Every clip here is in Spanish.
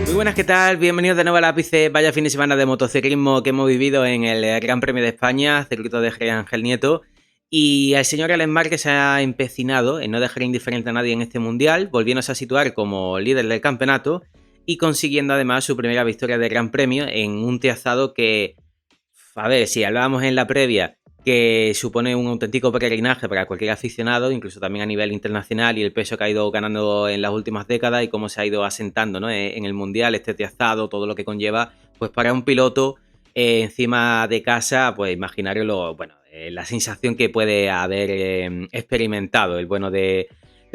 Muy buenas, ¿qué tal? Bienvenidos de nuevo al ápice. Vaya fin de semana de motociclismo que hemos vivido en el Gran Premio de España, circuito de Jerez Ángel Nieto. Y el señor Alex Márquez se ha empecinado en no dejar indiferente a nadie en este mundial, volviéndose a situar como líder del campeonato y consiguiendo además su primera victoria de Gran Premio en un trazado que, a ver, si hablábamos en la previa, que supone un auténtico peregrinaje para cualquier aficionado, incluso también a nivel internacional, y el peso que ha ido ganando en las últimas décadas y cómo se ha ido asentando, ¿no?, en el mundial, este trazado, todo lo que conlleva, pues para un piloto encima de casa, pues imaginaros la sensación que puede haber experimentado el bueno del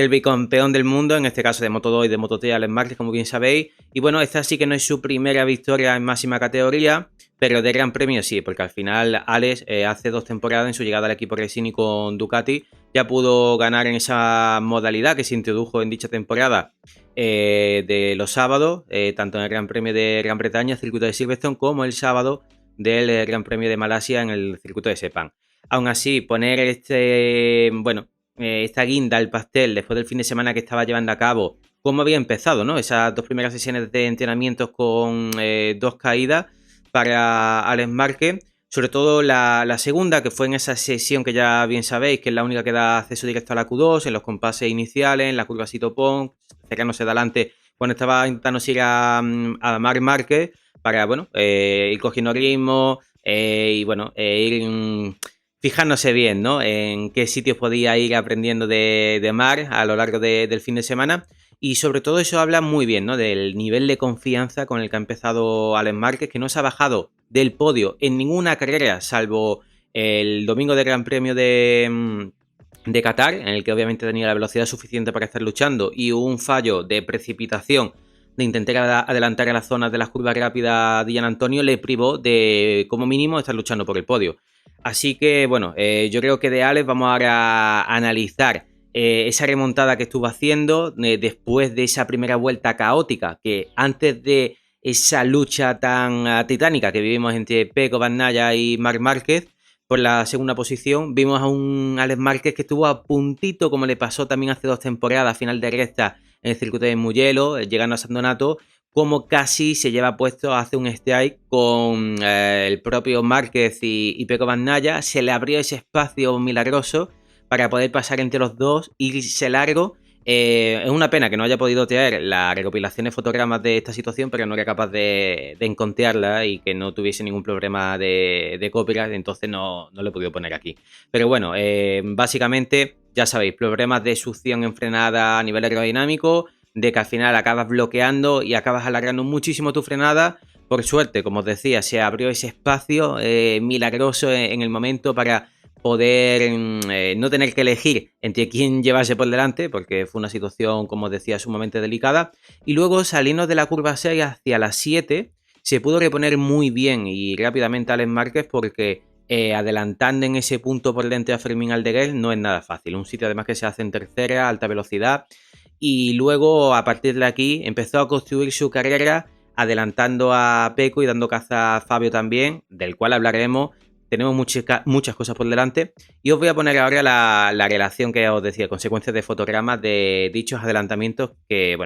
bicampeón del mundo, en este caso de Moto2 y de Moto3, Alex Márquez, como bien sabéis. Y bueno, esta sí que no es su primera victoria en máxima categoría, pero de Gran Premio sí, porque al final Alex, hace 2 temporadas en su llegada al equipo Gresini con Ducati, ya pudo ganar en esa modalidad que se introdujo en dicha temporada de los sábados, tanto en el Gran Premio de Gran Bretaña, circuito de Silverstone, como el sábado del Gran Premio de Malasia en el circuito de Sepang. Aún así, poner esta guinda al pastel después del fin de semana que estaba llevando a cabo, cómo había empezado, ¿no?, esas 2 primeras sesiones de entrenamientos con 2 caídas para Alex Márquez, sobre todo la segunda, que fue en esa sesión que ya bien sabéis, que es la única que da acceso directo a la Q2, en los compases iniciales, en la curva Sitopón, cerrándose de adelante cuando estaba intentando seguir a Marc Márquez para, ir cogiendo ritmo ir fijándose bien, ¿no?, en qué sitios podía ir aprendiendo de Marc a lo largo del fin de semana. Y sobre todo eso habla muy bien, ¿no?, del nivel de confianza con el que ha empezado Alex Márquez, que no se ha bajado del podio en ninguna carrera, salvo el domingo del Gran Premio de Qatar, en el que obviamente tenía la velocidad suficiente para estar luchando, y hubo un fallo de precipitación de intentar adelantar a las zonas de las curvas rápidas de Gian Antonio, le privó de, como mínimo, estar luchando por el podio. Así que, yo creo que de Alex vamos ahora a analizar esa remontada que estuvo haciendo después de esa primera vuelta caótica, que antes de esa lucha tan titánica que vivimos entre Pecco Bagnaia y Marc Márquez por la segunda posición, vimos a un Alex Márquez que estuvo a puntito, como le pasó también hace 2 temporadas, final de recta en el circuito de Mugello, llegando a San Donato, como casi se lleva puesto, hace un strike con el propio Márquez y Pecco Bagnaia. Se le abrió ese espacio milagroso para poder pasar entre los dos, irse largo. Es una pena que no haya podido traer la recopilación de fotogramas de esta situación, pero no era capaz de encontrarla y que no tuviese ningún problema de copyright, entonces no lo he podido poner aquí. Pero bueno, básicamente, ya sabéis, problemas de succión en frenada a nivel aerodinámico, de que al final acabas bloqueando y acabas alargando muchísimo tu frenada. Por suerte, como os decía, se abrió ese espacio milagroso en el momento para poder no tener que elegir entre quién llevarse por delante, porque fue una situación, como os decía, sumamente delicada. Y luego, saliendo de la curva 6 hacia la 7, se pudo reponer muy bien y rápidamente Alex Márquez, porque adelantando en ese punto por delante a Fermín Aldeguer no es nada fácil. Un sitio además que se hace en tercera, alta velocidad. Y luego, a partir de aquí, empezó a construir su carrera adelantando a Pecco y dando caza a Fabio también, del cual hablaremos. Tenemos muchas cosas por delante. Y os voy a poner ahora la relación que os decía, consecuencias de fotogramas de dichos adelantamientos que,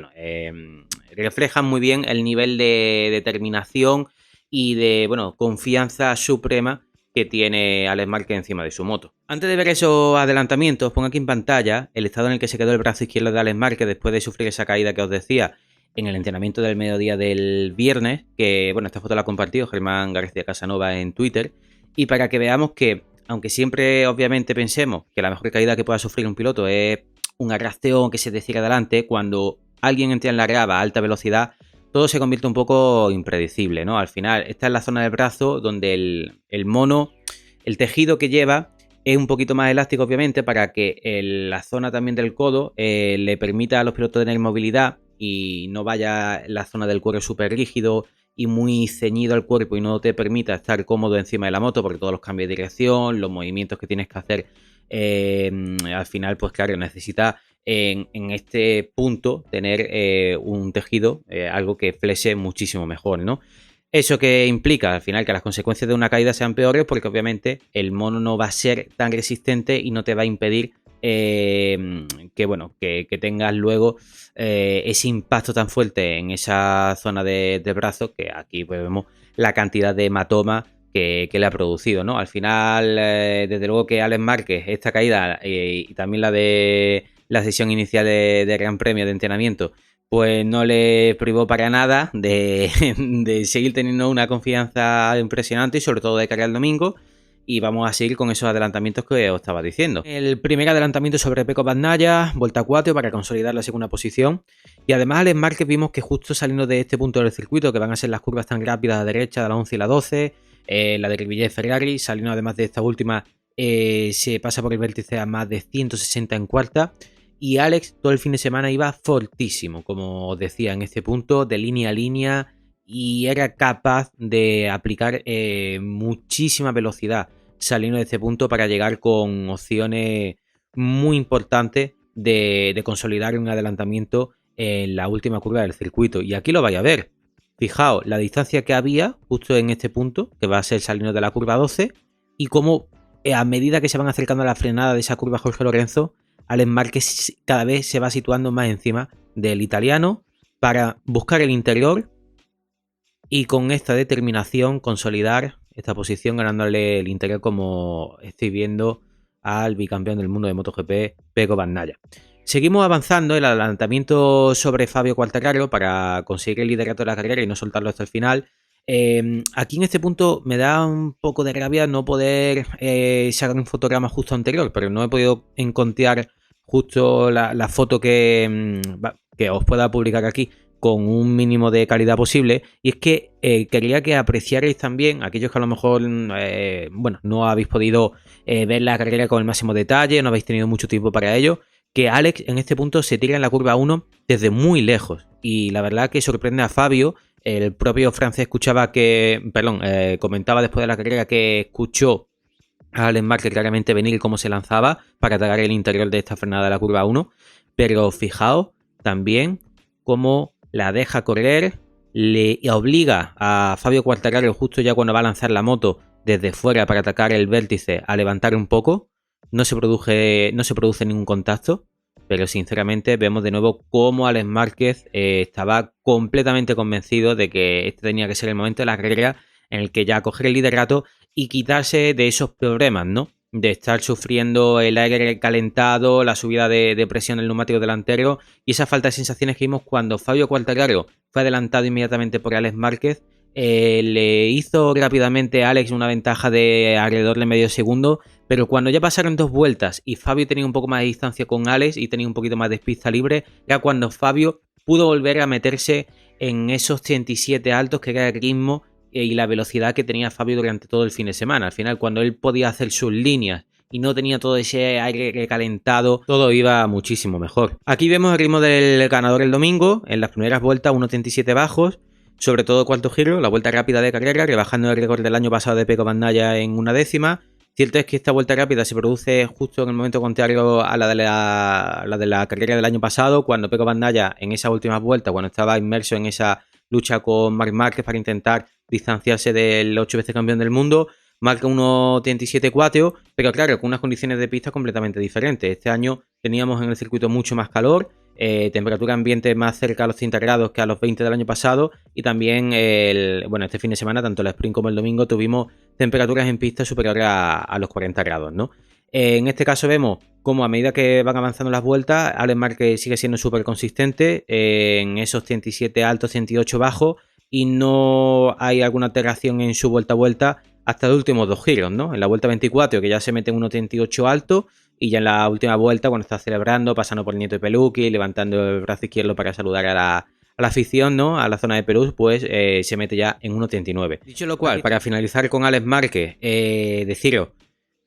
reflejan muy bien el nivel de determinación y de, confianza suprema que tiene Alex Márquez encima de su moto. Antes de ver esos adelantamientos, pongo aquí en pantalla el estado en el que se quedó el brazo izquierdo de Alex Márquez después de sufrir esa caída que os decía en el entrenamiento del mediodía del viernes, que, esta foto la ha compartido Germán García Casanova en Twitter. Y para que veamos que, aunque siempre obviamente pensemos que la mejor caída que pueda sufrir un piloto es una reacción que se decide adelante, cuando alguien entra en la grava a alta velocidad, todo se convierte un poco impredecible, ¿no? Al final, esta es la zona del brazo donde el mono, el tejido que lleva, es un poquito más elástico, obviamente, para que la zona también del codo le permita a los pilotos tener movilidad y no vaya la zona del cuero súper rígido y muy ceñido al cuerpo y no te permita estar cómodo encima de la moto, porque todos los cambios de dirección, los movimientos que tienes que hacer, al final, pues claro, necesitas en este punto tener un tejido, algo que flexe muchísimo mejor, ¿no? ¿Eso que implica? Al final que las consecuencias de una caída sean peores, porque obviamente el mono no va a ser tan resistente y no te va a impedir bueno, que tengas luego ese impacto tan fuerte en esa zona de brazo, que aquí pues vemos la cantidad de hematoma que le ha producido, ¿no? Al final, desde luego que Alex Márquez, esta caída y también la de la sesión inicial de Gran Premio de entrenamiento, pues no le privó para nada de seguir teniendo una confianza impresionante y sobre todo de cara al domingo. Y vamos a seguir con esos adelantamientos que os estaba diciendo. El primer adelantamiento sobre Pecco Bagnaia, vuelta 4 para consolidar la segunda posición. Y además Alex Márquez vimos que justo saliendo de este punto del circuito, que van a ser las curvas tan rápidas a la derecha, de la 11 y la 12, la de Rivillet Ferrari, saliendo además de esta última, se pasa por el vértice a más de 160 en cuarta. Y Alex todo el fin de semana iba fortísimo, como os decía, en este punto, de línea a línea, y era capaz de aplicar muchísima velocidad saliendo de este punto para llegar con opciones muy importantes de consolidar un adelantamiento en la última curva del circuito. Y aquí lo vais a ver. Fijaos la distancia que había justo en este punto, que va a ser saliendo de la curva 12, y cómo a medida que se van acercando a la frenada de esa curva Jorge Lorenzo, Alex Márquez cada vez se va situando más encima del italiano para buscar el interior y con esta determinación consolidar esta posición, ganándole el interior, como estoy viendo, al bicampeón del mundo de MotoGP, Pecco Bagnaia. Seguimos avanzando el adelantamiento sobre Fabio Quartararo para conseguir el liderato de la carrera y no soltarlo hasta el final. Aquí en este punto me da un poco de rabia no poder sacar un fotograma justo anterior, pero no he podido encontrar justo la foto que os pueda publicar aquí con un mínimo de calidad posible. Y es que quería que apreciarais también, aquellos que a lo mejor bueno, no habéis podido ver la carrera con el máximo detalle, no habéis tenido mucho tiempo para ello, que Alex en este punto se tira en la curva 1 desde muy lejos. Y la verdad que sorprende a Fabio. El propio francés comentaba después de la carrera que escuchó a Alex Márquez claramente venir cómo se lanzaba para atacar el interior de esta frenada de la curva 1. Pero fijaos también cómo la deja correr, le obliga a Fabio Quartararo justo ya cuando va a lanzar la moto desde fuera para atacar el vértice a levantar un poco. No se produce ningún contacto, pero sinceramente vemos de nuevo cómo Alex Márquez estaba completamente convencido de que este tenía que ser el momento de la carrera en el que ya coger el liderato y quitarse de esos problemas, ¿no? De estar sufriendo el aire calentado, la subida de presión del neumático delantero y esa falta de sensaciones que vimos cuando Fabio Quartararo fue adelantado inmediatamente por Alex Márquez. Le hizo rápidamente a Alex una ventaja de alrededor de medio segundo, pero cuando ya pasaron 2 vueltas y Fabio tenía un poco más de distancia con Alex y tenía un poquito más de pista libre, era cuando Fabio pudo volver a meterse en esos 37 altos, que era el ritmo y la velocidad que tenía Fabio durante todo el fin de semana. Al final, cuando él podía hacer sus líneas y no tenía todo ese aire recalentado, todo iba muchísimo mejor. Aquí vemos el ritmo del ganador el domingo, en las primeras vueltas 1.37 bajos, sobre todo cuarto giro, la vuelta rápida de carrera, rebajando el récord del año pasado de Pecco Bagnaia en 1/10. Cierto es que esta vuelta rápida se produce justo en el momento contrario a la de la carrera del año pasado, cuando Pecco Bagnaia en esa última vuelta, cuando estaba inmerso en esa lucha con Marc Márquez para intentar distanciarse del 8 veces campeón del mundo, marca 1.37.4, pero claro, con unas condiciones de pista completamente diferentes. Este año teníamos en el circuito mucho más calor, temperatura ambiente más cerca a los 30 grados que a los 20 del año pasado, y también este fin de semana, tanto el sprint como el domingo, tuvimos temperaturas en pista superiores a los 40 grados, ¿no? En este caso vemos cómo a medida que van avanzando las vueltas, Alex Márquez sigue siendo súper consistente en esos 37 altos, 38 bajos, y no hay alguna alteración en su vuelta a vuelta hasta los últimos 2 giros, ¿no? En la vuelta 24, que ya se mete en 1.38 alto, y ya en la última vuelta, cuando está celebrando, pasando por Nieto de Peluqui, levantando el brazo izquierdo para saludar a la afición, ¿no? A la zona de Perú, pues se mete ya en 1.39. Dicho lo cual, para finalizar con Alex Márquez, deciros,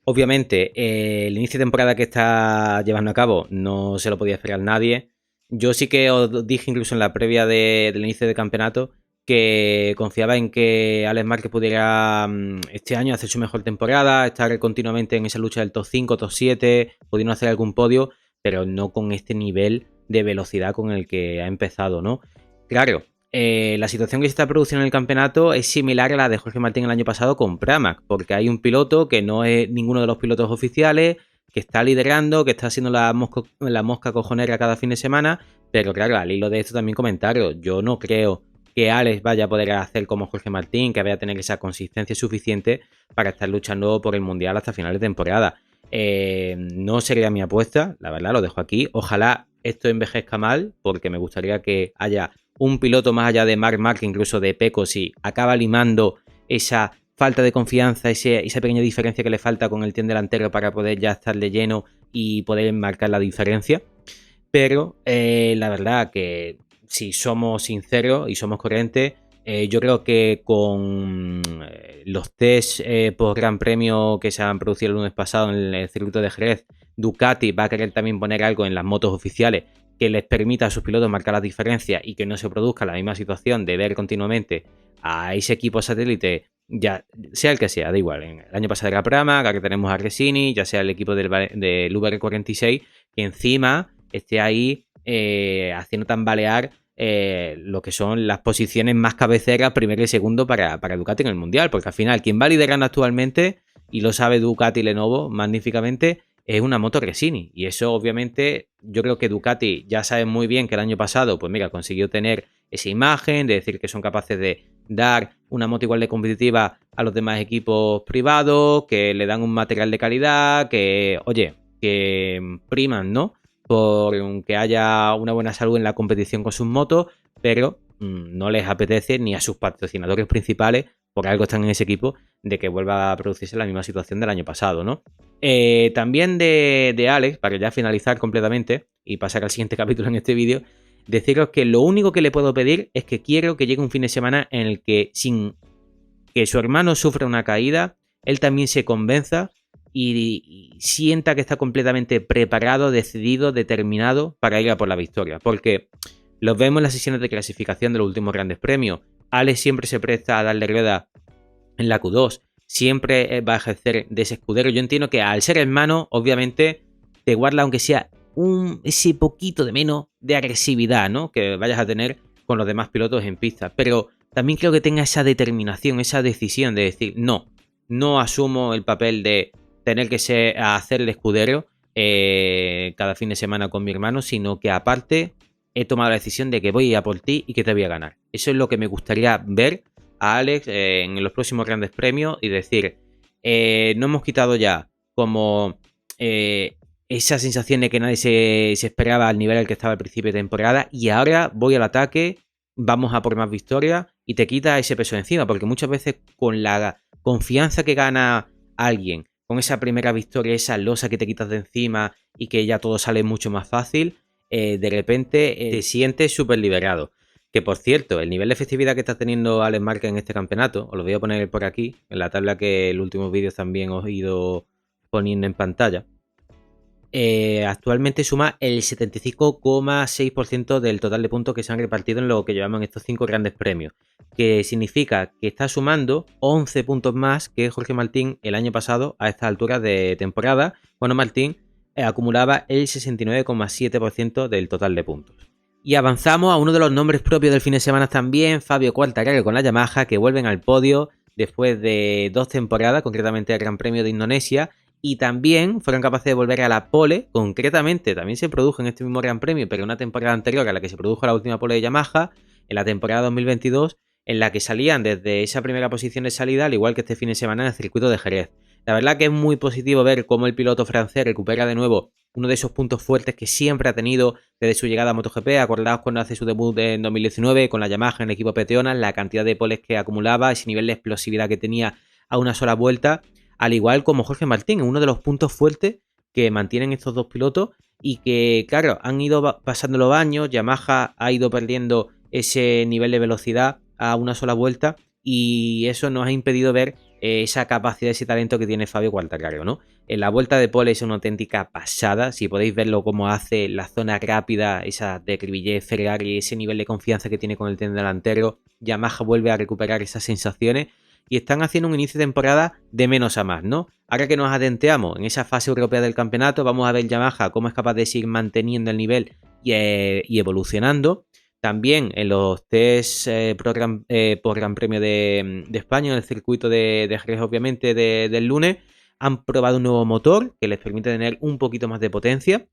obviamente, el inicio de temporada que está llevando a cabo no se lo podía esperar nadie. Yo sí que os dije incluso en la previa del inicio del campeonato que confiaba en que Alex Márquez pudiera este año hacer su mejor temporada, estar continuamente en esa lucha del top 5, top 7, pudiendo hacer algún podio, pero no con este nivel de velocidad con el que ha empezado, ¿no? Claro, la situación que se está produciendo en el campeonato es similar a la de Jorge Martín el año pasado con Pramac, porque hay un piloto que no es ninguno de los pilotos oficiales, que está liderando, que está haciendo la mosca cojonera cada fin de semana, pero claro, al hilo de esto también comentario, yo no creo que Alex vaya a poder hacer como Jorge Martín, que vaya a tener esa consistencia suficiente para estar luchando por el Mundial hasta final de temporada. No sería mi apuesta, la verdad, lo dejo aquí. Ojalá esto envejezca mal, porque me gustaría que haya un piloto más allá de Marc Márquez, incluso de Pecco, si acaba limando esa falta de confianza, esa pequeña diferencia que le falta con el tren delantero para poder ya estar de lleno y poder marcar la diferencia. Pero la verdad que si somos sinceros y somos coherentes, yo creo que con los test por Gran Premio que se han producido el lunes pasado en el circuito de Jerez, Ducati va a querer también poner algo en las motos oficiales que les permita a sus pilotos marcar las diferencias y que no se produzca la misma situación de ver continuamente a ese equipo satélite, ya sea el que sea, da igual. El año pasado era Prama, ahora que tenemos a Resini, ya sea el equipo del VR46, que encima esté ahí haciendo tambalear lo que son las posiciones más cabeceras, primero y segundo para Ducati en el Mundial, porque al final quien va liderando actualmente, y lo sabe Ducati y Lenovo magníficamente, es una moto Resini, y eso obviamente yo creo que Ducati ya sabe muy bien que el año pasado, pues mira, consiguió tener esa imagen, de decir que son capaces de dar una moto igual de competitiva a los demás equipos privados, que le dan un material de calidad, que, oye, que priman, ¿no? Por que haya una buena salud en la competición con sus motos, pero no les apetece ni a sus patrocinadores principales, por algo están en ese equipo, de que vuelva a producirse la misma situación del año pasado, ¿no? También de Alex, para ya finalizar completamente y pasar al siguiente capítulo en este vídeo, deciros que lo único que le puedo pedir es que quiero que llegue un fin de semana en el que, sin que su hermano sufra una caída, él también se convenza y sienta que está completamente preparado, decidido, determinado para ir a por la victoria. Porque los vemos en las sesiones de clasificación de los últimos grandes premios. Alex siempre se presta a darle rueda en la Q2. Siempre va a ejercer de ese escudero. Yo entiendo que al ser hermano, obviamente, te guarda, aunque sea ese poquito de menos de agresividad, ¿no? Que vayas a tener con los demás pilotos en pista. Pero también creo que tenga esa determinación, esa decisión de decir, no asumo el papel de tener que hacerle escudero cada fin de semana con mi hermano, sino que aparte he tomado la decisión de que voy a ir a por ti y que te voy a ganar. Eso es lo que me gustaría ver a Alex en los próximos grandes premios y decir, no hemos quitado ya como esa sensación de que nadie se esperaba al nivel al que estaba al principio de temporada, y ahora voy al ataque, vamos a por más victorias, y te quita ese peso de encima, porque muchas veces con la confianza que gana alguien, con esa primera victoria, esa losa que te quitas de encima y que ya todo sale mucho más fácil, de repente te sientes súper liberado. Que por cierto, el nivel de festividad que está teniendo Alex Márquez en este campeonato, os lo voy a poner por aquí, en la tabla que en los últimos vídeos también os he ido poniendo en pantalla. Actualmente suma el 75,6% del total de puntos que se han repartido en lo que llevamos en estos 5 grandes premios, que significa que está sumando 11 puntos más que Jorge Martín el año pasado a estas alturas de temporada, cuando Martín acumulaba el 69,7% del total de puntos. Y avanzamos a uno de los nombres propios del fin de semana también, Fabio Quartararo con la Yamaha, que vuelven al podio después de 2 temporadas, concretamente el Gran Premio de Indonesia, y también fueron capaces de volver a la pole, concretamente también se produjo en este mismo Gran Premio, pero una temporada anterior a la que se produjo la última pole de Yamaha, en la temporada 2022, en la que salían desde esa primera posición de salida, al igual que este fin de semana en el circuito de Jerez. La verdad que es muy positivo ver cómo el piloto francés recupera de nuevo uno de esos puntos fuertes que siempre ha tenido desde su llegada a MotoGP. Acordaos cuando hace su debut en 2019 con la Yamaha en el equipo Petronas, la cantidad de poles que acumulaba, ese nivel de explosividad que tenía a una sola vuelta, al igual como Jorge Martín, uno de los puntos fuertes que mantienen estos dos pilotos y que, claro, han ido pasando los años, Yamaha ha ido perdiendo ese nivel de velocidad a una sola vuelta y eso nos ha impedido ver esa capacidad, ese talento que tiene Fabio Quartararo, ¿no? En la vuelta de pole es una auténtica pasada, si podéis verlo como hace la zona rápida, esa de Cribillet, Ferrari, ese nivel de confianza que tiene con el tren delantero, Yamaha vuelve a recuperar esas sensaciones y están haciendo un inicio de temporada de menos a más, ¿no? Ahora que nos adentramos en esa fase europea del campeonato, vamos a ver Yamaha cómo es capaz de seguir manteniendo el nivel y evolucionando. También en los test por Gran Premio de España, en el circuito de Jerez, obviamente, del lunes, han probado un nuevo motor que les permite tener un poquito más de potencia.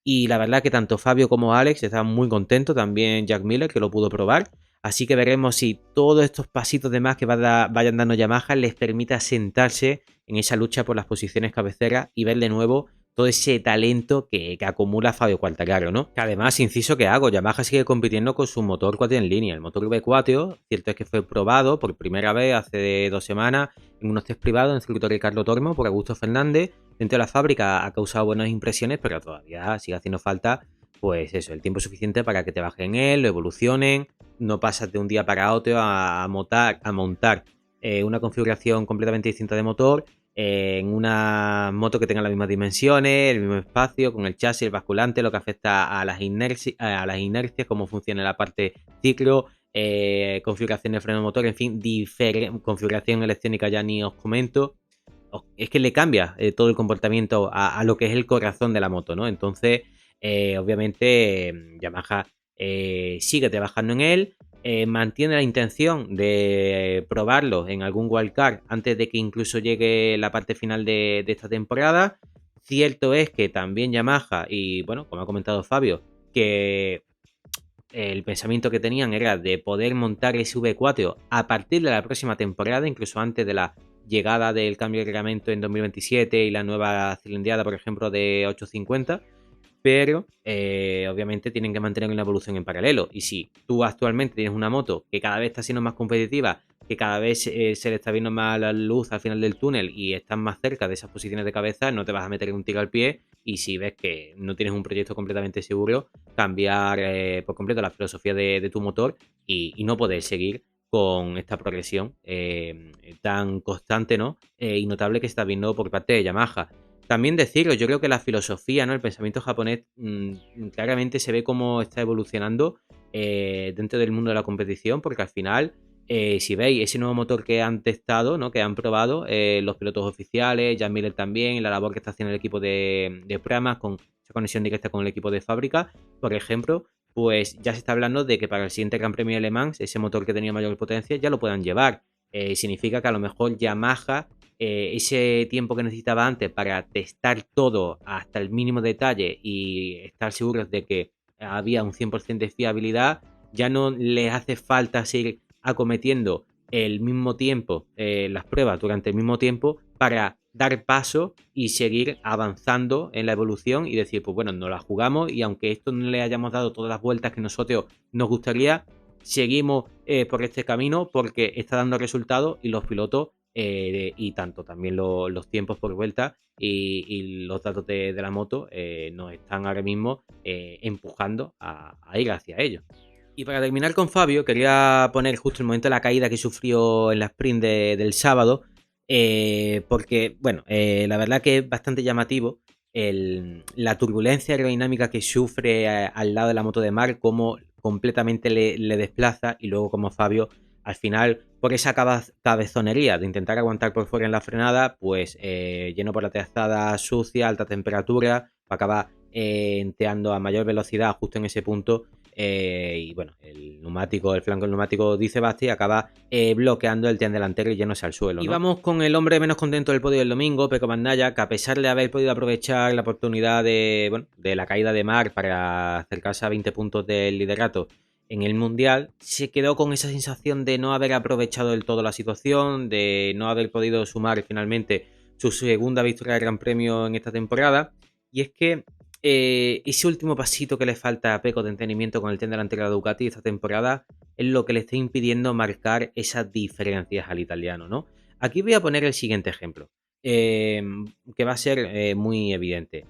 Y la verdad que tanto Fabio como Alex estaban muy contentos, también Jack Miller, que lo pudo probar. Así que veremos si todos estos pasitos de más que vayan dando Yamaha les permita sentarse en esa lucha por las posiciones cabeceras y ver de nuevo todo ese talento que acumula Fabio Quartararo, ¿no? Que además, inciso que hago, Yamaha sigue compitiendo con su motor 4 en línea. El motor V4, cierto es que fue probado por primera vez hace 2 semanas en unos test privados en el circuito Ricardo Tormo por Augusto Fernández. Dentro de la fábrica ha causado buenas impresiones, pero todavía sigue haciendo falta, pues eso, el tiempo suficiente para que te bajen él, lo evolucionen. No pasas de un día para otro a montar una configuración completamente distinta de motor en una moto que tenga las mismas dimensiones, el mismo espacio, con el chasis, el basculante, lo que afecta a las inercias, cómo funciona la parte ciclo, configuración de freno motor, en fin, configuración electrónica ya ni os comento. Es que le cambia todo el comportamiento a lo que es el corazón de la moto, ¿no? Entonces, obviamente, Yamaha sigue trabajando en él, mantiene la intención de probarlo en algún wildcard antes de que incluso llegue la parte final de esta temporada. Cierto es que también Yamaha, y bueno, como ha comentado Fabio, que el pensamiento que tenían era de poder montar ese V4 a partir de la próxima temporada, incluso antes de la llegada del cambio de reglamento en 2027 y la nueva cilindrada, por ejemplo, de 850, pero obviamente tienen que mantener una evolución en paralelo. Y si tú actualmente tienes una moto que cada vez está siendo más competitiva, que cada vez se le está viendo más la luz al final del túnel y estás más cerca de esas posiciones de cabeza, no te vas a meter un tiro al pie. Y si ves que no tienes un proyecto completamente seguro, cambiar por completo la filosofía de tu motor y no poder seguir con esta progresión tan constante, ¿no? Y notable que se está viendo por parte de Yamaha. También deciros, yo creo que la filosofía, ¿no? El pensamiento japonés claramente se ve cómo está evolucionando dentro del mundo de la competición, porque al final, si veis ese nuevo motor que han testado, ¿no? Que han probado los pilotos oficiales, Jan Miller también, la labor que está haciendo el equipo de Pramac con esa conexión directa con el equipo de fábrica, por ejemplo, pues ya se está hablando de que para el siguiente Gran Premio de Le Mans, ese motor que tenía mayor potencia ya lo puedan llevar. Significa que a lo mejor Yamaha ese tiempo que necesitaba antes para testar todo hasta el mínimo detalle y estar seguros de que había un 100% de fiabilidad, ya no les hace falta seguir acometiendo el mismo tiempo, las pruebas durante el mismo tiempo para dar paso y seguir avanzando en la evolución y decir, pues bueno, nos la jugamos y aunque esto no le hayamos dado todas las vueltas que nosotros nos gustaría, seguimos por este camino porque está dando resultados y los pilotos y tanto también los tiempos por vuelta y los datos de la moto nos están ahora mismo empujando a ir hacia ello. Y para terminar con Fabio, quería poner justo el momento de la caída que sufrió en la sprint del sábado, porque, bueno, la verdad que es bastante llamativo la turbulencia aerodinámica que sufre al lado de la moto de Marc, cómo completamente le desplaza, y luego como Fabio, al final, por esa cabezonería de intentar aguantar por fuera en la frenada, pues lleno por la trazada sucia, alta temperatura, acaba enteando a mayor velocidad justo en ese punto. Y bueno, el flanco del neumático dice Basti acaba bloqueando el tren delantero y yéndose al suelo, ¿no? Y vamos con el hombre menos contento del podio del domingo, Pecco Bagnaia, que a pesar de haber podido aprovechar la oportunidad de la caída de Marc para acercarse a 20 puntos del liderato en el Mundial, se quedó con esa sensación de no haber aprovechado del todo la situación, de no haber podido sumar finalmente su segunda victoria del Gran Premio en esta temporada. Y es que ese último pasito que le falta a Pecco de entendimiento con el tren delantero de Ducati esta temporada es lo que le está impidiendo marcar esas diferencias al italiano, ¿no? Aquí voy a poner el siguiente ejemplo, que va a ser muy evidente.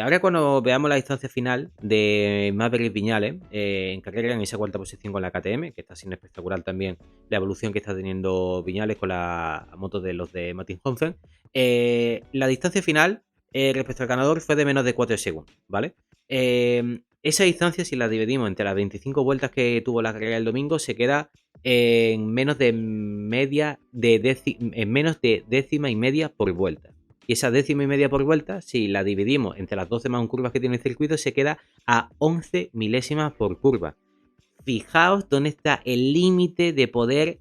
Ahora cuando veamos la distancia final de Maverick Viñales en carrera en esa cuarta posición con la KTM, que está siendo espectacular también la evolución que está teniendo Viñales con la moto de los de Martin Honfen, la distancia final respecto al ganador fue de menos de 4 segundos, ¿vale? Esa distancia, si la dividimos entre las 25 vueltas que tuvo la carrera el domingo, se queda en menos de décima y media por vuelta. Y esa décima y media por vuelta, si la dividimos entre las 12 más un curvas que tiene el circuito, se queda a 11 milésimas por curva. Fijaos dónde está el límite de poder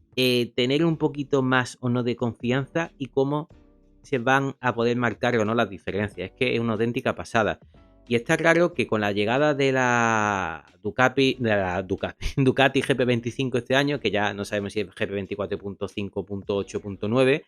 tener un poquito más o no de confianza y cómo se van a poder marcar o no las diferencias. Es que es una auténtica pasada. Y está claro que con la llegada de la Ducati GP25 este año, que ya no sabemos si es GP24.5.8.9,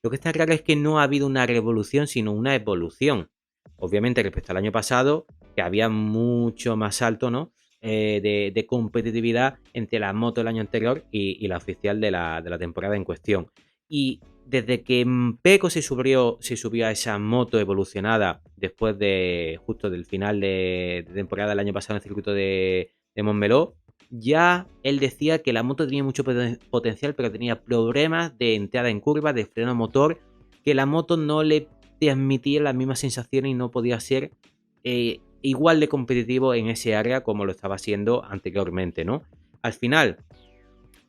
lo que está claro es que no ha habido una revolución, sino una evolución. Obviamente respecto al año pasado, que había mucho más salto, ¿no? De competitividad entre la moto del año anterior y la oficial de la temporada en cuestión. Y desde que Pecco se subió a esa moto evolucionada después de justo del final de temporada del año pasado en el circuito de Montmeló, ya él decía que la moto tenía mucho potencial, pero tenía problemas de entrada en curva, de freno motor, que la moto no le transmitía las mismas sensaciones y no podía ser igual de competitivo en ese área como lo estaba siendo anteriormente, ¿no? Al final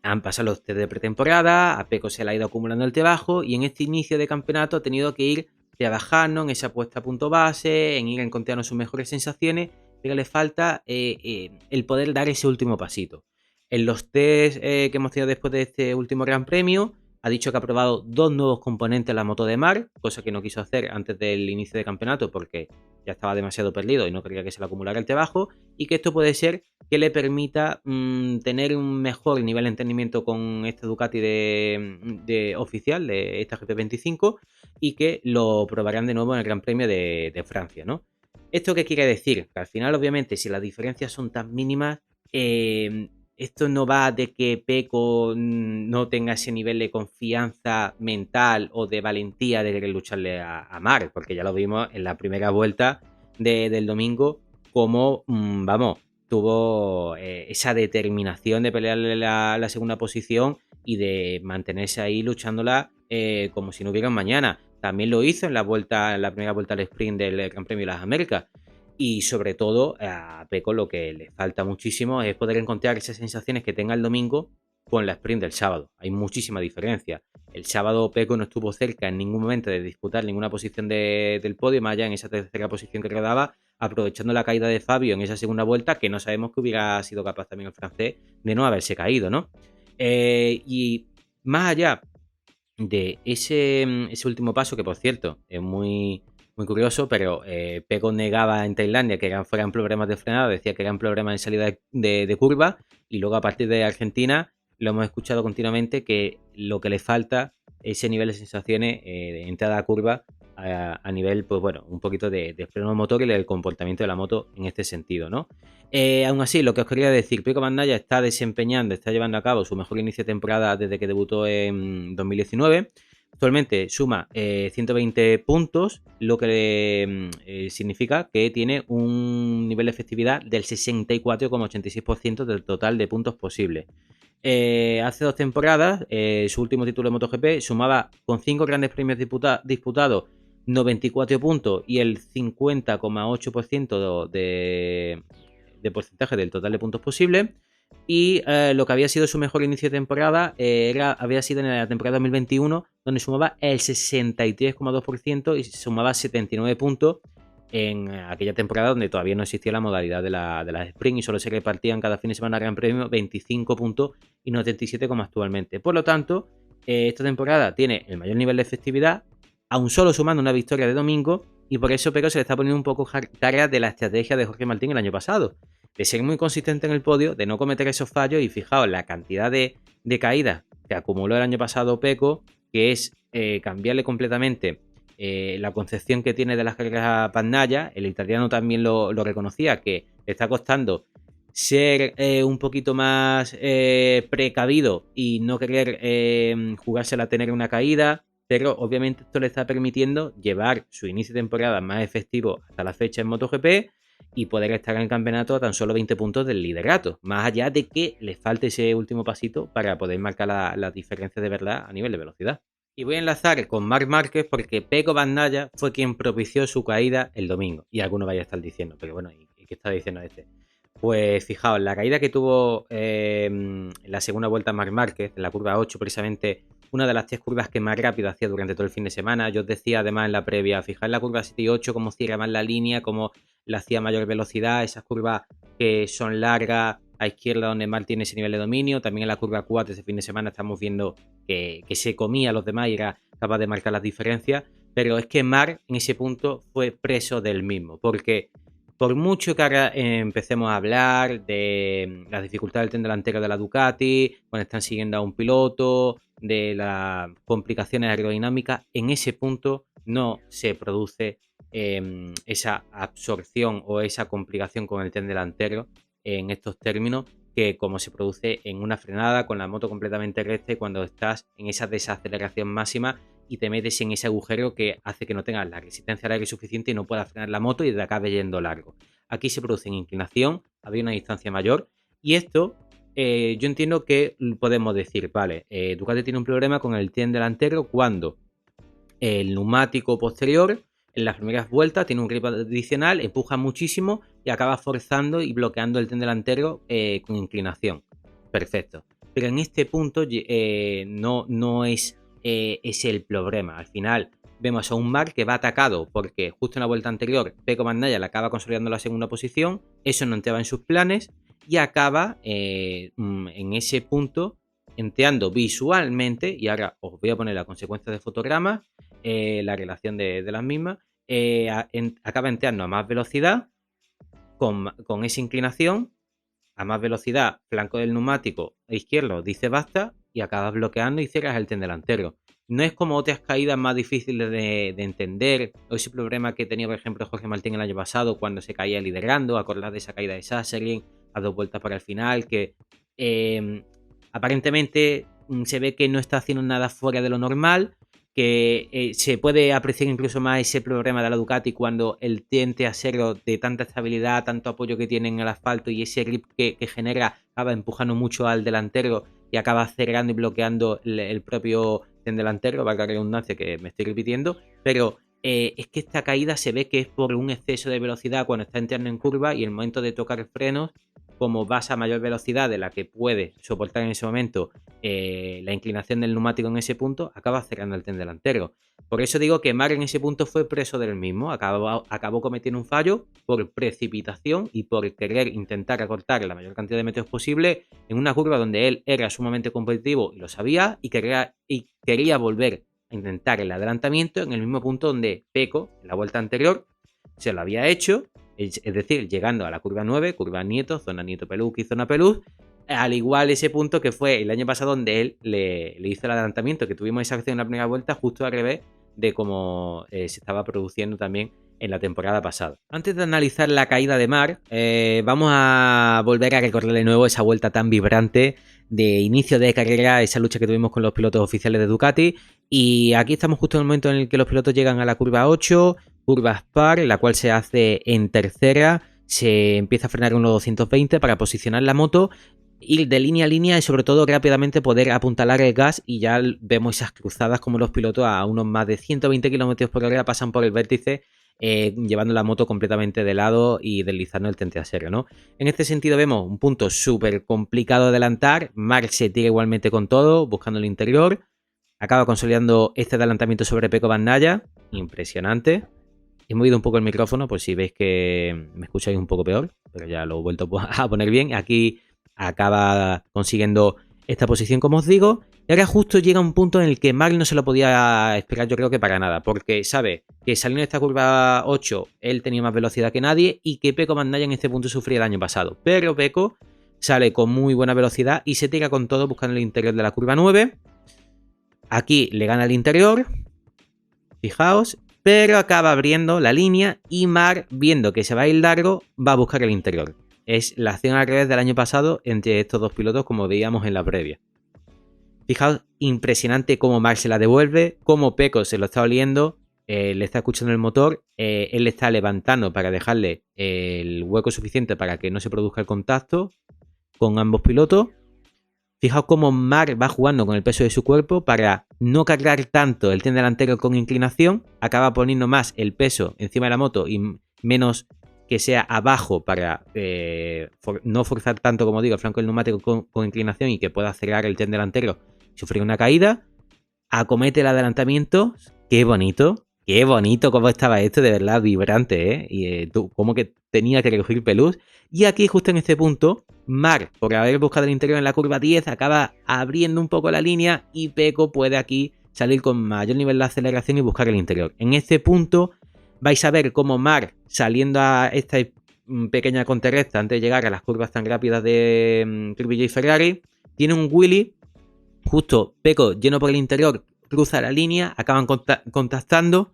han pasado los test de pretemporada, a Pecco se le ha ido acumulando el trabajo y en este inicio de campeonato ha tenido que ir trabajando en esa puesta a punto base, en ir encontrando sus mejores sensaciones, pero le falta el poder dar ese último pasito. En los test que hemos tenido después de este último Gran Premio, ha dicho que ha probado 2 nuevos componentes en la moto de mar, cosa que no quiso hacer antes del inicio de campeonato porque ya estaba demasiado perdido y no quería que se le acumulara el trabajo, y que esto puede ser que le permita tener un mejor nivel de entendimiento con este Ducati de oficial de esta GP25 y que lo probarán de nuevo en el Gran Premio de Francia, ¿no? ¿Esto qué quiere decir? Que al final, obviamente, si las diferencias son tan mínimas, esto no va de que Pecco no tenga ese nivel de confianza mental o de valentía de querer lucharle a Marc, porque ya lo vimos en la primera vuelta del domingo, como, vamos, tuvo esa determinación de pelearle la segunda posición y de mantenerse ahí luchándola como si no hubiera un mañana. También lo hizo en la primera vuelta al sprint del Gran Premio de las Américas. Y sobre todo a Pecco lo que le falta muchísimo es poder encontrar esas sensaciones que tenga el domingo con la sprint del sábado. Hay muchísima diferencia. El sábado Pecco no estuvo cerca en ningún momento de disputar ninguna posición del podio, más allá en esa tercera posición que quedaba, aprovechando la caída de Fabio en esa segunda vuelta, que no sabemos que hubiera sido capaz también el francés de no haberse caído, ¿no? Y más allá de ese último paso, que por cierto es muy curioso, pero Pecco negaba en Tailandia que fueran problemas de frenada, decía que eran problemas en salida de curva, y luego a partir de Argentina lo hemos escuchado continuamente que lo que le falta es ese nivel de sensaciones de entrada a curva a nivel, pues bueno, un poquito de freno motor y del comportamiento de la moto en este sentido, ¿no? Aún así, lo que os quería decir, Pecco Bagnaia está llevando a cabo su mejor inicio de temporada desde que debutó en 2019. Actualmente suma 120 puntos, lo que significa que tiene un nivel de efectividad del 64,86% del total de puntos posibles. Hace 2 temporadas, su último título de MotoGP, sumaba con 5 grandes premios disputados 94 puntos y el 50,8% de porcentaje del total de puntos posibles. Y lo que había sido su mejor inicio de temporada había sido en la temporada 2021, donde sumaba el 63,2% y sumaba 79 puntos en aquella temporada donde todavía no existía la modalidad de la sprint y solo se repartían cada fin de semana Gran Premio 25 puntos y no 37 como actualmente. Por lo tanto, esta temporada tiene el mayor nivel de efectividad, aún solo sumando una victoria de domingo, y por eso Pecco se le está poniendo un poco carga de la estrategia de Jorge Martín el año pasado, de ser muy consistente en el podio, de no cometer esos fallos. Y fijaos la cantidad de caídas que acumuló el año pasado Pecco, que es cambiarle completamente la concepción que tiene de las carreras a Bagnaia. El italiano también lo reconocía, que le está costando ser un poquito más precavido y no querer jugársela a tener una caída, pero obviamente esto le está permitiendo llevar su inicio de temporada más efectivo hasta la fecha en MotoGP y poder estar en el campeonato a tan solo 20 puntos del liderato, más allá de que le falte ese último pasito para poder marcar la diferencia de verdad a nivel de velocidad. Y voy a enlazar con Marc Márquez porque Pecco Bagnaia fue quien propició su caída el domingo. Y algunos vaya a estar diciendo, pero bueno, ¿y qué está diciendo este? Pues fijaos, la caída que tuvo en la segunda vuelta Marc Márquez, en la curva 8, precisamente una de las 3 curvas que más rápido hacía durante todo el fin de semana. Yo os decía además en la previa, fijaos en la curva 7 y 8, cómo cierra más la línea, cómo la hacía mayor velocidad, esas curvas que son largas a izquierda donde Marc tiene ese nivel de dominio. También en la curva 4 ese fin de semana estamos viendo que se comía a los demás y era capaz de marcar las diferencias. pero es que Marc en ese punto fue preso del mismo, porque por mucho que ahora empecemos a hablar de las dificultades del tren delantero de la Ducati, cuando están siguiendo a un piloto, de las complicaciones aerodinámicas, en ese punto no se produce esa absorción o esa complicación con el tren delantero en estos términos, que como se produce en una frenada con la moto completamente recta y cuando estás en esa desaceleración máxima y te metes en ese agujero que hace que no tengas la resistencia al aire suficiente y no puedas frenar la moto y te acabe yendo largo. Aquí se produce en inclinación, había una distancia mayor y esto yo entiendo que podemos decir, vale, Ducati tiene un problema con el tren delantero cuando el neumático posterior en las primeras vueltas tiene un grip adicional, empuja muchísimo y acaba forzando y bloqueando el tren delantero con inclinación. Perfecto. Pero en este punto no es ese el problema. Al final vemos a un Marc que va atacado porque justo en la vuelta anterior Pecco Bagnaia le acaba consolidando la segunda posición, eso no entraba en sus planes y acaba en ese punto enteando visualmente, y ahora os voy a poner la consecuencia de fotogramas, la relación de las mismas, acaba enteando a más velocidad, con esa inclinación, a más velocidad, flanco del neumático izquierdo dice basta y acabas bloqueando y cierras el tren delantero. No es como otras caídas más difíciles de entender, o ese problema que tenía, por ejemplo, Jorge Martín el año pasado cuando se caía liderando, acordad de esa caída de Sasselin a 2 vueltas para el final, que aparentemente se ve que no está haciendo nada fuera de lo normal, que se puede apreciar incluso más ese problema de la Ducati cuando el tren trasero de tanta estabilidad, tanto apoyo que tiene en el asfalto y ese grip que genera acaba empujando mucho al delantero y acaba acelerando y bloqueando el propio tren delantero, valga la redundancia que me estoy repitiendo, pero es que esta caída se ve que es por un exceso de velocidad cuando está entrando en curva y el momento de tocar frenos, como vas a mayor velocidad de la que puede soportar en ese momento la inclinación del neumático en ese punto, acaba cerrando el tren delantero. Por eso digo que Marc en ese punto fue preso del mismo, acabó cometiendo un fallo por precipitación y por querer intentar acortar la mayor cantidad de metros posible en una curva donde él era sumamente competitivo y lo sabía y quería volver a intentar el adelantamiento en el mismo punto donde Pecco, en la vuelta anterior, se lo había hecho. Es decir, llegando a la curva 9, curva Nieto, zona Nieto-Pelús y zona Pelús, al igual ese punto que fue el año pasado donde él le hizo el adelantamiento, que tuvimos esa acción en la primera vuelta justo al revés de cómo se estaba produciendo también en la temporada pasada. Antes de analizar la caída de Marc, vamos a volver a recordar de nuevo esa vuelta tan vibrante de inicio de carrera, esa lucha que tuvimos con los pilotos oficiales de Ducati, y aquí estamos justo en el momento en el que los pilotos llegan a la curva 8, curva Spar, la cual se hace en tercera, se empieza a frenar unos 220 para posicionar la moto, ir de línea a línea y sobre todo rápidamente poder apuntalar el gas, y ya vemos esas cruzadas como los pilotos a unos más de 120 km por hora pasan por el vértice, llevando la moto completamente de lado y deslizando el tren trasero, ¿no? En este sentido vemos un punto súper complicado de adelantar, Marc se tira igualmente con todo, buscando el interior, acaba consolidando este adelantamiento sobre Pecco Bagnaia, impresionante. He movido un poco el micrófono por si veis que me escucháis un poco peor, pero ya lo he vuelto a poner bien. Aquí acaba consiguiendo esta posición, como os digo, y ahora justo llega un punto en el que Marc no se lo podía esperar, yo creo que para nada, porque sabe que saliendo de esta curva 8 él tenía más velocidad que nadie y que Pecco Bagnaia en este punto sufría el año pasado, pero Pecco sale con muy buena velocidad y se tira con todo buscando el interior de la curva 9. Aquí le gana el interior, fijaos, pero acaba abriendo la línea y Marc, viendo que se va a ir largo, va a buscar el interior. Es la acción al revés del año pasado entre estos dos pilotos, como veíamos en la previa. Fijaos, impresionante cómo Marc se la devuelve, cómo Pecco se lo está oliendo, le está escuchando el motor, él le está levantando para dejarle el hueco suficiente para que no se produzca el contacto con ambos pilotos. Fijaos cómo Marc va jugando con el peso de su cuerpo para no cargar tanto el tren delantero con inclinación, acaba poniendo más el peso encima de la moto y menos que sea abajo para no forzar tanto, como digo, el flanco del neumático con inclinación y que pueda acelerar el tren delantero y sufrir una caída. Acomete el adelantamiento. ¡Qué bonito! ¡Qué bonito cómo estaba esto! De verdad, vibrante, ¿eh? Y como que tenía que recoger pelús. Y aquí, justo en este punto, Marc, por haber buscado el interior en la curva 10, acaba abriendo un poco la línea y Pecco puede aquí salir con mayor nivel de aceleración y buscar el interior. En este punto vais a ver cómo Marc, saliendo a esta pequeña conterrecta antes de llegar a las curvas tan rápidas de Triple J Ferrari, tiene un wheelie, justo Pecco lleno por el interior, cruza la línea, acaban contactando,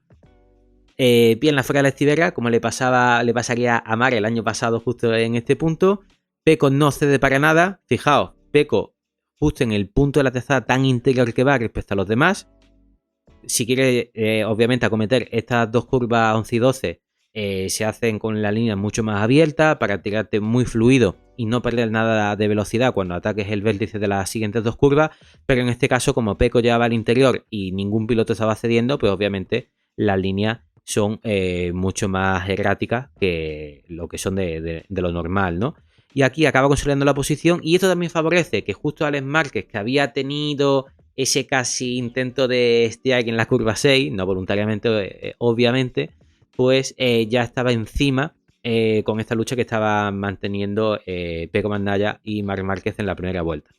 pierna fuera de la estibera, como le pasaría a Marc el año pasado justo en este punto. Pecco no cede para nada, fijaos, Pecco justo en el punto de la trazada tan interior que va respecto a los demás. Si quiere, obviamente, acometer estas dos curvas 11 y 12, se hacen con la línea mucho más abierta para tirarte muy fluido y no perder nada de velocidad cuando ataques el vértice de las siguientes dos curvas. Pero en este caso, como Pecco llevaba al interior y ningún piloto estaba cediendo, pues obviamente las líneas son mucho más erráticas que lo que son de lo normal, ¿no? Y aquí acaba consolidando la posición, y esto también favorece que justo Alex Márquez, que había tenido ese casi intento de steering en la curva 6, no voluntariamente, obviamente, pues ya estaba encima con esta lucha que estaba manteniendo Pecco Bagnaia y Marc Márquez en la primera vuelta.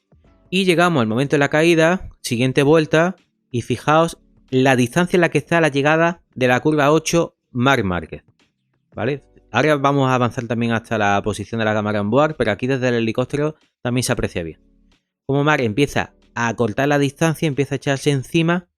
Y llegamos al momento de la caída, siguiente vuelta, y fijaos la distancia en la que está la llegada de la curva 8 Marc Márquez, ¿vale? Ahora vamos a avanzar también hasta la posición de la cámara en board, pero aquí desde el helicóptero también se aprecia bien. Como Marc empieza a cortar la distancia, empieza a echarse encima,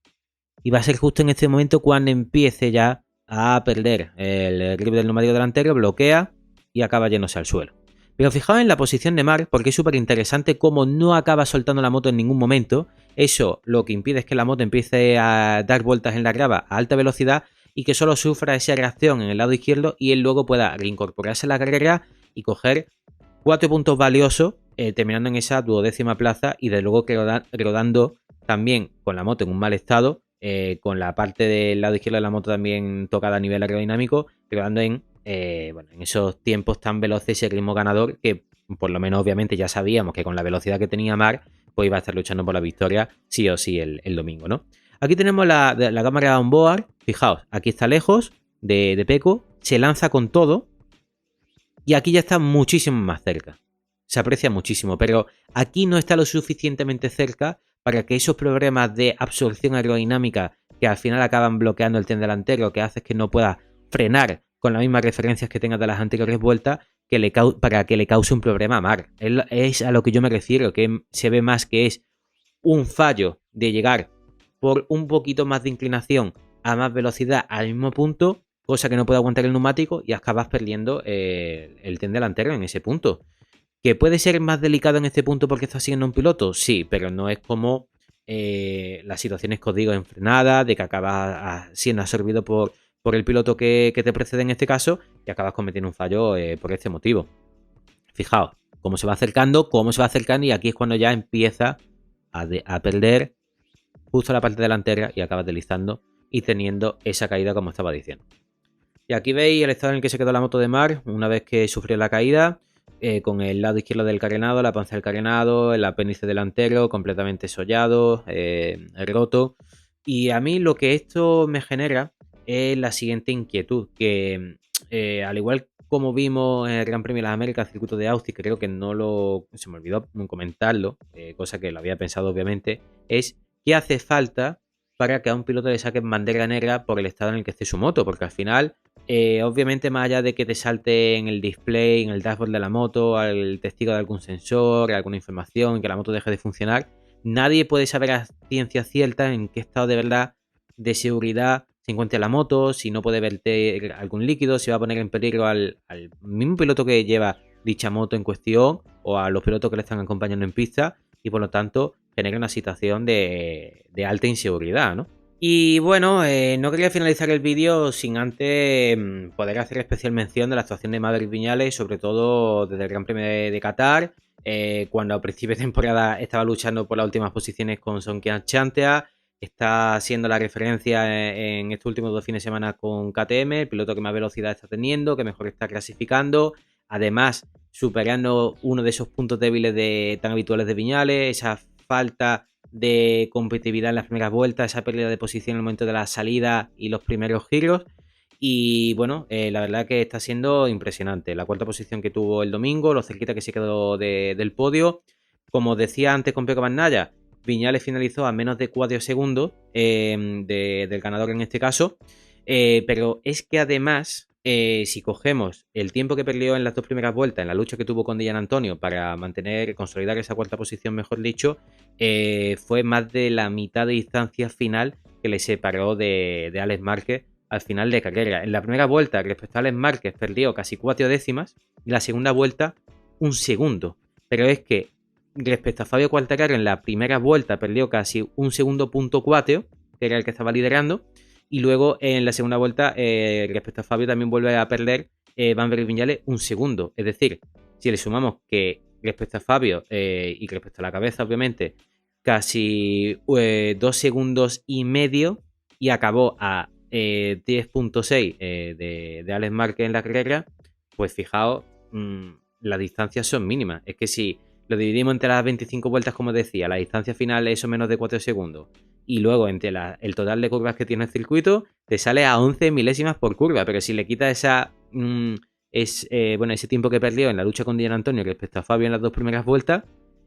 y va a ser justo en este momento cuando empiece ya a perder el grip del neumático delantero, bloquea y acaba yéndose al suelo. Pero fijaos en la posición de Marc, porque es súper interesante cómo no acaba soltando la moto en ningún momento. Eso lo que impide es que la moto empiece a dar vueltas en la grava a alta velocidad y que solo sufra esa reacción en el lado izquierdo, y él luego pueda reincorporarse a la carrera y coger 4 puntos valiosos, terminando en esa 12ª plaza, y de luego rodando también con la moto en un mal estado, con la parte del lado izquierdo de la moto también tocada a nivel aerodinámico, rodando en esos tiempos tan veloces y el ritmo ganador, que por lo menos obviamente ya sabíamos que con la velocidad que tenía Marc, pues iba a estar luchando por la victoria sí o sí el domingo, ¿no? Aquí tenemos la cámara on board. Fijaos, aquí está lejos de Pecco, se lanza con todo, y aquí ya está muchísimo más cerca. Se aprecia muchísimo, pero aquí no está lo suficientemente cerca para que esos problemas de absorción aerodinámica que al final acaban bloqueando el tren delantero, que hace que no pueda frenar con las mismas referencias que tenga de las anteriores vueltas, para que le cause un problema a Marc. Es a lo que yo me refiero, que se ve más que es un fallo de llegar por un poquito más de inclinación a más velocidad al mismo punto, cosa que no puede aguantar el neumático, y acabas perdiendo el tren delantero en ese punto. ¿Que puede ser más delicado en este punto porque está siguiendo un piloto? Sí, pero no es como las situaciones que os digo en frenada, de que acabas siendo absorbido por el piloto que te precede en este caso, y acabas cometiendo un fallo por este motivo. Fijaos cómo se va acercando, y aquí es cuando ya empieza a perder justo la parte delantera y acaba deslizando y teniendo esa caída como estaba diciendo. Y aquí veis el estado en el que se quedó la moto de Marc una vez que sufrió la caída, con el lado izquierdo del carenado, la panza del carenado, el apéndice delantero completamente sollado, roto. Y a mí lo que esto me genera es la siguiente inquietud, que al igual como vimos en el Gran Premio de las Américas, circuito de Austin, que creo que se me olvidó comentarlo, cosa que lo había pensado obviamente, es qué hace falta para que a un piloto le saquen bandera negra por el estado en el que esté su moto, porque al final, obviamente, más allá de que te salte en el display, en el dashboard de la moto, al testigo de algún sensor, alguna información, que la moto deje de funcionar, nadie puede saber a ciencia cierta en qué estado de verdad de seguridad se encuentra la moto, si no puede verter algún líquido, si va a poner en peligro al mismo piloto que lleva dicha moto en cuestión, o a los pilotos que le están acompañando en pista, y por lo tanto genera una situación de alta inseguridad, ¿no? Y bueno, no quería finalizar el vídeo sin antes poder hacer especial mención de la actuación de Maverick Viñales, sobre todo desde el Gran Premio de Qatar, cuando a principio de temporada estaba luchando por las últimas posiciones con Songkran Chantea. Está siendo la referencia en estos últimos 2 fines de semana con KTM, el piloto que más velocidad está teniendo, que mejor está clasificando, además superando uno de esos puntos débiles tan habituales de Viñales, esa falta de competitividad en las primeras vueltas, esa pérdida de posición en el momento de la salida y los primeros giros. Y bueno, la verdad que está siendo impresionante. La 4ª posición que tuvo el domingo, lo cerquita que se quedó del podio. Como decía antes con Pecco Bagnaia, Viñales finalizó a menos de 4 segundos del ganador en este caso. Pero es que además, si cogemos el tiempo que perdió en las 2 primeras vueltas, en la lucha que tuvo con Dillan Antonio para consolidar esa 4ª posición, mejor dicho, fue más de la mitad de distancia final que le separó de Alex Márquez al final de carrera. En la primera vuelta, respecto a Alex Márquez, perdió casi 4 décimas y la segunda vuelta, 1 segundo. Pero es que respecto a Fabio Quartararo, en la primera vuelta perdió casi 1 segundo punto 4, que era el que estaba liderando, y luego en la segunda vuelta, respecto a Fabio, también vuelve a perder Vanberg y Viñales 1 segundo. Es decir, si le sumamos que respecto a Fabio y respecto a la cabeza, obviamente, casi 2 segundos y medio, y acabó a 10.6 de Alex Márquez en la carrera, pues fijaos, las distancias son mínimas. Es que si lo dividimos entre las 25 vueltas, como decía, la distancia final es menos de 4 segundos, y luego entre el total de curvas que tiene el circuito, te sale a 11 milésimas por curva. Pero si le quitas ese tiempo que perdió en la lucha con Dillan Antonio respecto a Fabio en las 2 primeras vueltas,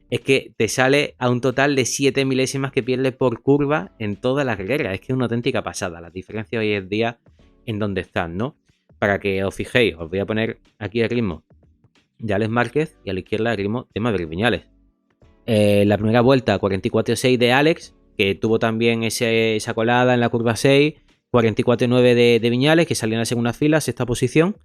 es que te sale a un total de 7 milésimas que pierde por curva en toda la carrera. Es que es una auténtica pasada las diferencias hoy en día en donde están, ¿no? Para que os fijéis, os voy a poner aquí el ritmo de Alex Márquez y a la izquierda el ritmo de Maverick Viñales. La primera vuelta, 44.6 de Alex, que tuvo también esa colada en la curva 6, 44.9 de Viñales, que salió en la segunda fila, 6ª posición.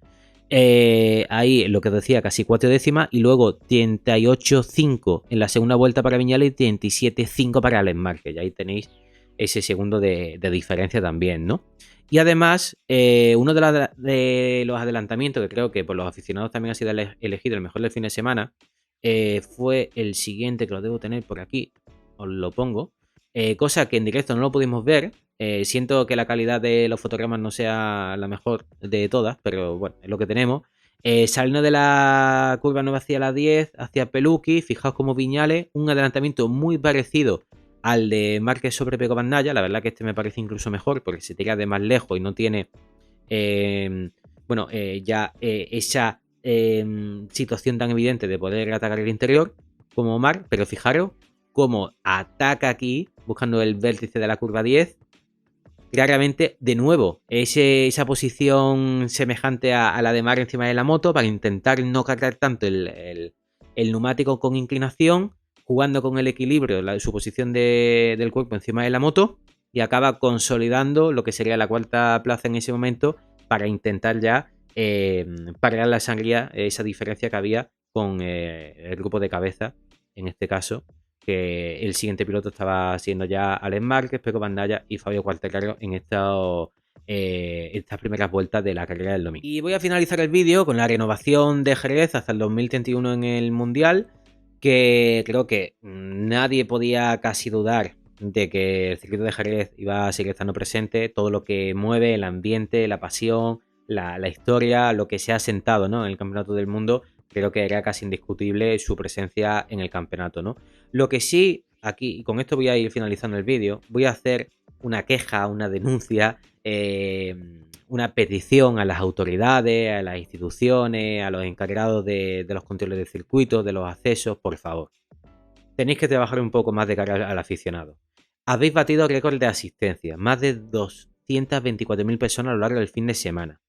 Ahí lo que decía, casi 4 décimas, y luego 38.5 en la segunda vuelta para Viñales y 37.5 para Alex Márquez. Y ahí tenéis ese segundo de diferencia también, ¿no? Y además, uno de los adelantamientos que creo que por los aficionados también ha sido elegido el mejor del fin de semana, fue el siguiente, que lo debo tener por aquí, os lo pongo, cosa que en directo no lo pudimos ver. Siento que la calidad de los fotogramas no sea la mejor de todas, pero bueno, es lo que tenemos. Saliendo de la curva 9 hacia la 10, hacia Peluqui, fijaos como Viñales, un adelantamiento muy parecido al de Márquez sobre Pecco Bagnaia. La verdad que este me parece incluso mejor porque se tira de más lejos y no tiene esa situación tan evidente de poder atacar el interior como Marc. Pero fijaros cómo ataca aquí buscando el vértice de la curva 10. Claramente, de nuevo, esa posición semejante a la de Marc encima de la moto para intentar no cargar tanto el neumático con inclinación, jugando con el equilibrio, su posición del cuerpo encima de la moto, y acaba consolidando lo que sería la 4ª plaza en ese momento para intentar ya parar la sangría, esa diferencia que había con el grupo de cabeza, en este caso, que el siguiente piloto estaba siendo ya Alex Márquez, Pecco Bagnaia y Fabio Quartararo en estas primeras vueltas de la carrera del domingo. Y voy a finalizar el vídeo con la renovación de Jerez hasta el 2031 en el Mundial, que creo que nadie podía casi dudar de que el circuito de Jerez iba a seguir estando presente. Todo lo que mueve, el ambiente, la pasión, la historia, lo que se ha sentado, ¿no?, en el Campeonato del Mundo, creo que era casi indiscutible su presencia en el campeonato, ¿no? Lo que sí, aquí, y con esto voy a ir finalizando el vídeo, voy a hacer una queja, una denuncia, una petición a las autoridades, a las instituciones, a los encargados de los controles de circuito, de los accesos. Por favor, tenéis que trabajar un poco más de cara al aficionado. Habéis batido récord de asistencia, más de 224.000 personas a lo largo del fin de semana.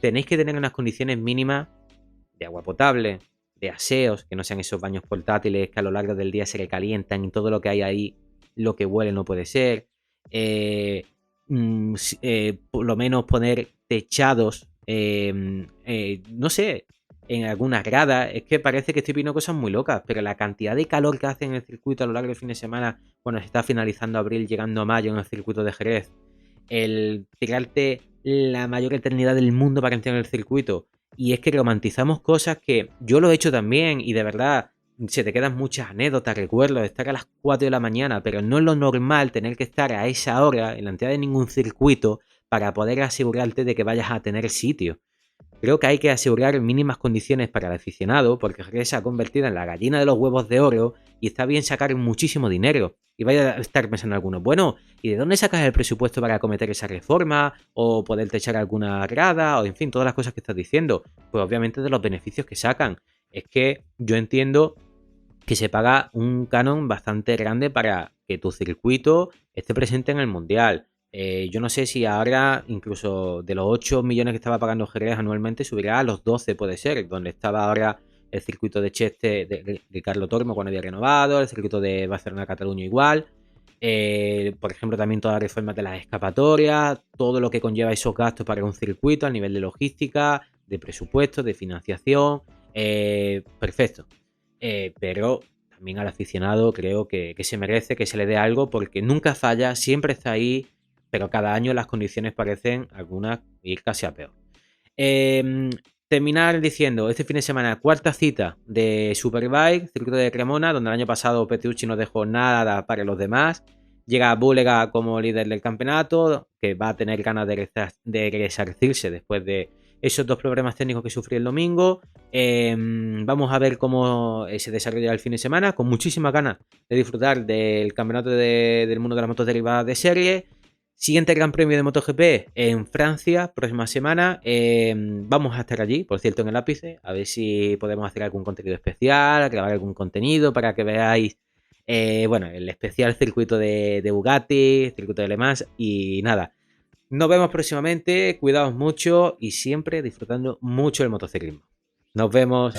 Tenéis que tener unas condiciones mínimas de agua potable, de aseos, que no sean esos baños portátiles que a lo largo del día se recalientan y todo lo que hay ahí, lo que huele no puede ser. Por lo menos poner techados, no sé, en algunas gradas. Es que parece que estoy pidiendo cosas muy locas, pero la cantidad de calor que hace en el circuito a lo largo del fin de semana, cuando se está finalizando abril, llegando a mayo en el circuito de Jerez, el tirarte la mayor eternidad del mundo para entrar en el circuito. Y es que romantizamos cosas que yo lo he hecho también, y de verdad se te quedan muchas anécdotas, recuerdos, estar a las 4 de la mañana, pero no es lo normal tener que estar a esa hora en la entrada de ningún circuito para poder asegurarte de que vayas a tener sitio. Creo que hay que asegurar mínimas condiciones para el aficionado, porque Jerez se ha convertido en la gallina de los huevos de oro y está bien sacar muchísimo dinero. Y vaya a estar pensando algunos, bueno, ¿y de dónde sacas el presupuesto para acometer esa reforma? O poder techar alguna grada, o en fin, todas las cosas que estás diciendo. Pues obviamente de los beneficios que sacan. Es que yo entiendo que se paga un canon bastante grande para que tu circuito esté presente en el Mundial. Yo no sé si ahora, incluso de los 8 millones que estaba pagando Jerez anualmente, subirá a los 12, puede ser, donde estaba ahora el circuito de Cheste de Ricardo Tormo cuando había renovado, el circuito de Barcelona-Cataluña igual. Por ejemplo, también todas las reformas de las escapatorias, todo lo que conlleva esos gastos para un circuito a nivel de logística, de presupuesto, de financiación. Perfecto. Pero también al aficionado creo que se merece que se le dé algo, porque nunca falla, siempre está ahí, pero cada año las condiciones parecen algunas ir casi a peor. Terminar diciendo, este fin de semana, cuarta cita de Superbike, circuito de Cremona, donde el año pasado Petrucci no dejó nada para los demás. Llega Bulega como líder del campeonato, que va a tener ganas de resarcirse después de esos 2 problemas técnicos que sufrió el domingo. Vamos a ver cómo se desarrolla el fin de semana, con muchísimas ganas de disfrutar del campeonato del mundo de las motos derivadas de serie. Siguiente Gran Premio de MotoGP en Francia, próxima semana. Vamos a estar allí, por cierto, en el ápice, a ver si podemos hacer algún contenido especial, grabar algún contenido para que veáis el especial circuito de Bugatti, circuito de Le Mans y nada. Nos vemos próximamente, cuidaos mucho y siempre disfrutando mucho del motociclismo. Nos vemos.